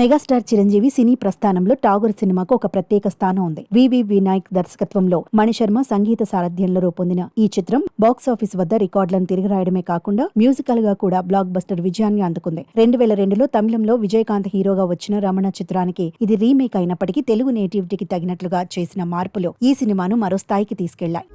Megastar Chiranjeevi సినీ ప్రస్థానంలో ఠాగూర్ సినిమాకు ఒక ప్రత్యేక స్థానం ఉంది. వివి వినాయక్ దర్శకత్వంలో మణిశర్మ సంగీత సారథ్యంలో రూపొందిన ఈ చిత్రం బాక్సాఫీస్ వద్ద రికార్డులను తిరగరాయడమే కాకుండా మ్యూజికల్ గా కూడా బ్లాక్ బస్టర్ విజయాన్ని అందుకుంది. 2002లో తమిళంలో విజయకాంత్ హీరోగా వచ్చిన రమణ చిత్రానికి ఇది రీమేక్ అయినప్పటికీ తెలుగు నేటివిటీకి తగినట్లుగా చేసిన మార్పులు ఈ సినిమాను మరో స్థాయికి తీసుకెళ్లాయి.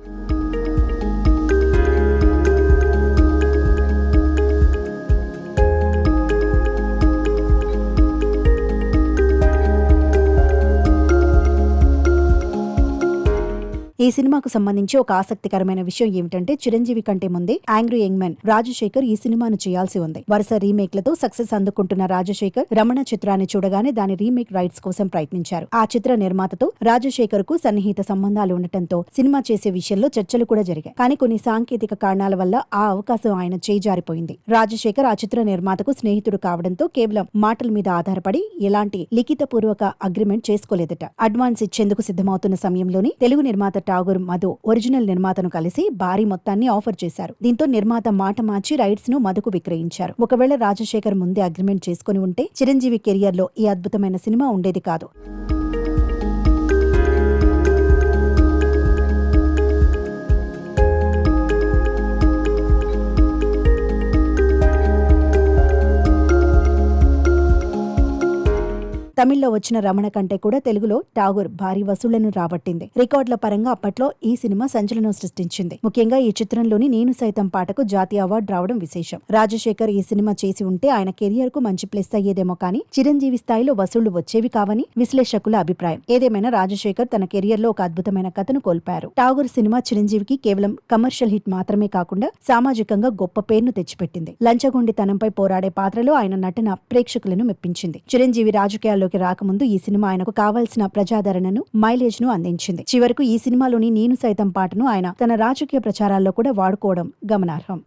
ఈ సినిమాకు సంబంధించి ఒక ఆసక్తికరమైన విషయం ఏమిటంటే చిరంజీవి కంటే ముందే యాంగ్రీ యంగ్ మ్యాన్ రాజశేఖర్ ఈ సినిమాను చేయాల్సి ఉంది. వరుస రీమేక్లతో సక్సెస్ అందుకుంటున్న రాజశేఖర్ రమణ చిత్రాన్ని చూడగానే దాని రీమేక్ రైట్స్ కోసం ప్రయత్నించారు. ఆ చిత్ర నిర్మాతతో రాజశేఖర్ కు సన్నిహిత సంబంధాలు ఉండటంతో సినిమా చేసే విషయంలో చర్చలు కూడా జరిగాయి. కానీ కొన్ని సాంకేతిక కారణాల వల్ల ఆ అవకాశం ఆయన చేజారిపోయింది. రాజశేఖర్ ఆ చిత్ర నిర్మాతకు స్నేహితుడు కావడంతో కేవలం మాటల మీద ఆధారపడి ఎలాంటి లిఖితపూర్వక అగ్రిమెంట్ చేసుకోలేదట. అడ్వాన్స్ ఇచ్చేందుకు సిద్ధమవుతున్న సమయంలోని తెలుగు నిర్మాత ఠాగూర్ మధు ఒరిజినల్ నిర్మాతను కలిసి భారీ మొత్తాన్ని ఆఫర్ చేశారు. దీంతో నిర్మాత మాట మార్చి రైట్స్ ను మధుకు విక్రయించారు. ఒకవేళ రాజశేఖర్ ముందే అగ్రిమెంట్ చేసుకుని ఉంటే చిరంజీవి కెరియర్ లో ఈ అద్భుతమైన సినిమా ఉండేది కాదు. తమిళ్లో వచ్చిన రమణ కంటే కూడా తెలుగులో ఠాగూర్ భారీ వసూళ్లను రాబట్టింది. రికార్డుల పరంగా అప్పట్లో ఈ సినిమా సంచలనం సృష్టించింది. ముఖ్యంగా ఈ చిత్రంలోని నేను సైతం పాటకు జాతీయ అవార్డు రావడం విశేషం. రాజశేఖర్ ఈ సినిమా చేసి ఉంటే ఆయన కెరియర్ కు మంచి ప్లస్ అయ్యేదేమో కానీ చిరంజీవి స్థాయిలో వసూళ్లు వచ్చేవి కావని విశ్లేషకుల అభిప్రాయం. ఏదేమైనా రాజశేఖర్ తన కెరియర్ లో ఒక అద్భుతమైన కథను కోల్పారు. ఠాగూర్ సినిమా చిరంజీవికి కేవలం కమర్షియల్ హిట్ మాత్రమే కాకుండా సామాజికంగా గొప్ప పేరును తెచ్చిపెట్టింది. లంచగొండితనంపై పోరాడే పాత్రలో ఆయన నటన ప్రేక్షకులను మెప్పించింది. చిరంజీవి రాజకీయాల్లో రాకముందు ఈ సినిమా ఆయనకు కావాల్సిన ప్రజాదరణను మైలేజ్ ను అందించింది. చివరకు ఈ సినిమాలోని నేను సైతం పాటను ఆయన తన రాజకీయ ప్రచారాల్లో కూడా వాడుకోవడం గమనార్హం.